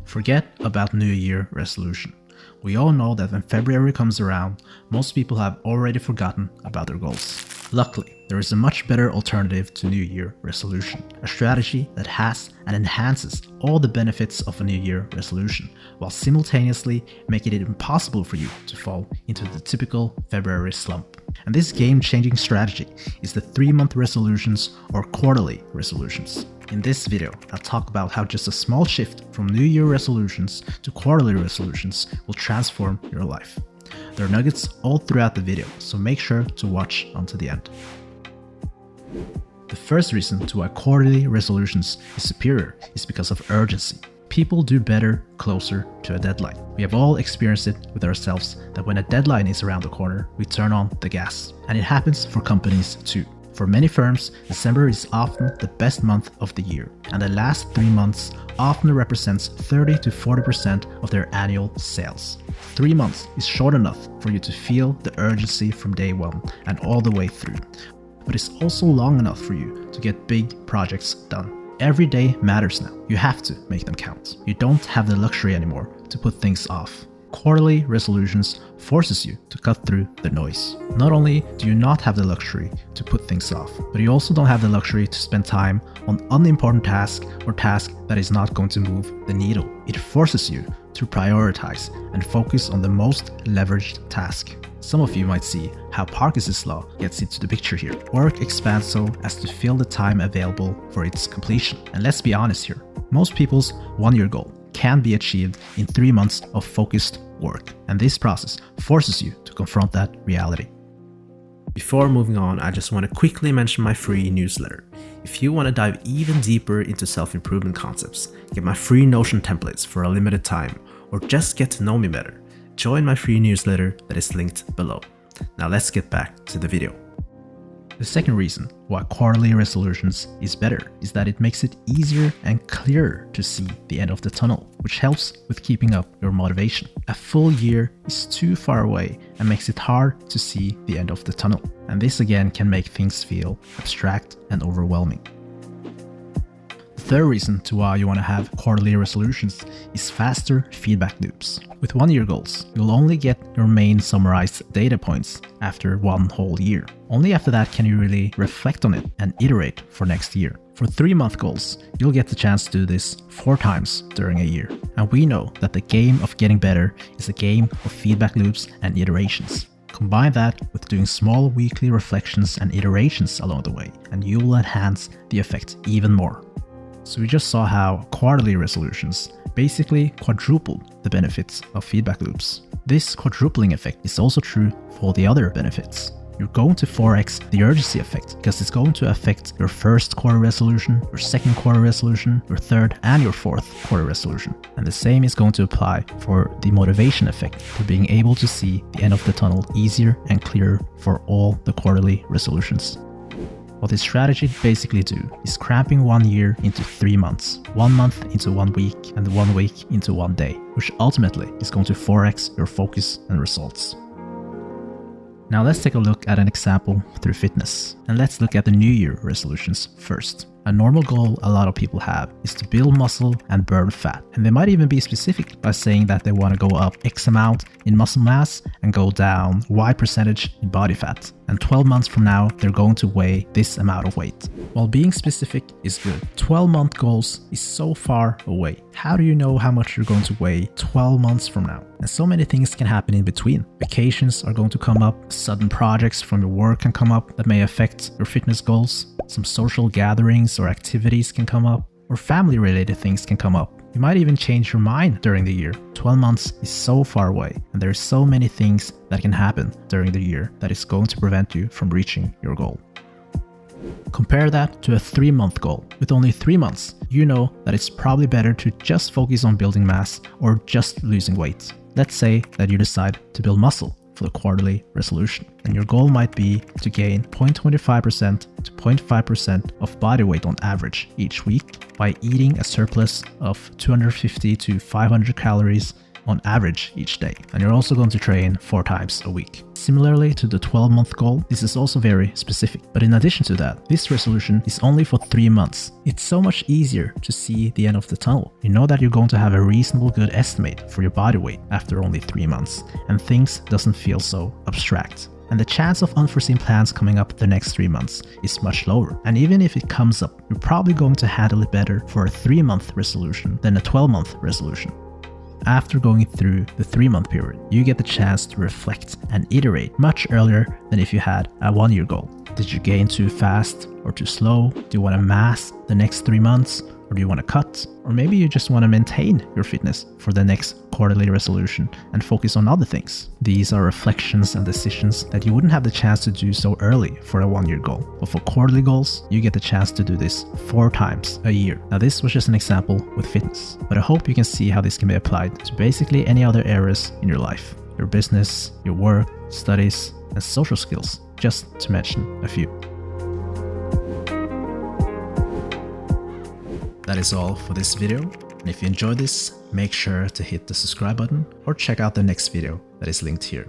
Forget about New Year resolution. We all know that when February comes around, most people have already forgotten about their goals. Luckily, there is a much better alternative to New Year resolution, a strategy that has and enhances all the benefits of a New Year resolution, while simultaneously making it impossible for you to fall into the typical February slump. And this game-changing strategy is the 3-month resolutions or quarterly resolutions. In this video, I'll talk about how just a small shift from New Year resolutions to quarterly resolutions will transform your life. There are nuggets all throughout the video, so make sure to watch until the end. The first reason to why quarterly resolutions is superior is because of urgency. People do better closer to a deadline. We have all experienced it with ourselves that when a deadline is around the corner, we turn on the gas. And it happens for companies too. For many firms, December is often the best month of the year, and the last 3 months often represents 30 to 40% of their annual sales. 3 months is short enough for you to feel the urgency from day one and all the way through, but it's also long enough for you to get big projects done. Every day matters now. You have to make them count. You don't have the luxury anymore to put things off. Quarterly resolutions forces you to cut through the noise. Not only do you not have the luxury to put things off, but you also don't have the luxury to spend time on unimportant tasks or tasks that is not going to move the needle. It forces you to prioritize and focus on the most leveraged task. Some of you might see how Parkinson's law gets into the picture here. Work expands so as to fill the time available for its completion. And let's be honest here, most people's 1-year goal can be achieved in 3 months of focused work, and this process forces you to confront that reality. Before moving on, I just want to quickly mention my free newsletter. If you want to dive even deeper into self-improvement concepts, get my free Notion templates for a limited time, or just get to know me better, join my free newsletter that is linked below. Now let's get back to the video. The second reason why quarterly resolutions is better is that it makes it easier and clearer to see the end of the tunnel, which helps with keeping up your motivation. A full year is too far away and makes it hard to see the end of the tunnel. And this again can make things feel abstract and overwhelming. The third reason to why you want to have quarterly resolutions is faster feedback loops. With 1-year goals, you'll only get your main summarized data points after 1 whole year. Only after that can you really reflect on it and iterate for next year. For 3-month goals, you'll get the chance to do this 4 times during a year. And we know that the game of getting better is a game of feedback loops and iterations. Combine that with doing small weekly reflections and iterations along the way, and you will enhance the effect even more. So we just saw how quarterly resolutions basically quadrupled the benefits of feedback loops. This quadrupling effect is also true for the other benefits. You're going to 4x the urgency effect because it's going to affect your first quarter resolution, your second quarter resolution, your third and your fourth quarter resolution. And the same is going to apply for the motivation effect for being able to see the end of the tunnel easier and clearer for all the quarterly resolutions. What this strategy basically do is cramping 1 year into 3 months, 1 month into 1 week, and 1 week into 1 day, which ultimately is going to 4x your focus and results. Now let's take a look at an example through fitness. And let's look at the New Year resolutions first. A normal goal a lot of people have is to build muscle and burn fat. And they might even be specific by saying that they want to go up X amount in muscle mass and go down Y percentage in body fat. And 12 months from now, they're going to weigh this amount of weight. While being specific is good, 12-month goals is so far away. How do you know how much you're going to weigh 12 months from now? And so many things can happen in between. Vacations are going to come up, sudden projects from your work can come up that may affect your fitness goals. Some social gatherings or activities can come up, or family-related things can come up. You might even change your mind during the year. 12 months is so far away, and there are so many things that can happen during the year that is going to prevent you from reaching your goal. Compare that to a 3-month goal. With only 3 months, you know that it's probably better to just focus on building mass or just losing weight. Let's say that you decide to build muscle for the quarterly resolution, and your goal might be to gain 0.25% to 0.5% of body weight on average each week by eating a surplus of 250 to 500 calories on average each day. And you're also going to train 4 times a week. Similarly to the 12-month goal, this is also very specific. But in addition to that, this resolution is only for 3 months. It's so much easier to see the end of the tunnel. You know that you're going to have a reasonable good estimate for your body weight after only 3 months, and things doesn't feel so abstract. And the chance of unforeseen plans coming up the next 3 months is much lower. And even if it comes up, you're probably going to handle it better for a 3-month resolution than a 12-month resolution. After going through the 3-month period, you get the chance to reflect and iterate much earlier than if you had a 1-year goal. Did you gain too fast or too slow? Do you want to mass the next 3 months? Or do you want to cut? Or maybe you just want to maintain your fitness for the next quarterly resolution and focus on other things. These are reflections and decisions that you wouldn't have the chance to do so early for a 1-year goal. But for quarterly goals, you get the chance to do this 4 times a year. Now this was just an example with fitness, but I hope you can see how this can be applied to basically any other areas in your life. Your business, your work, studies, and social skills, just to mention a few. That is all for this video, and if you enjoyed this, make sure to hit the subscribe button or check out the next video that is linked here.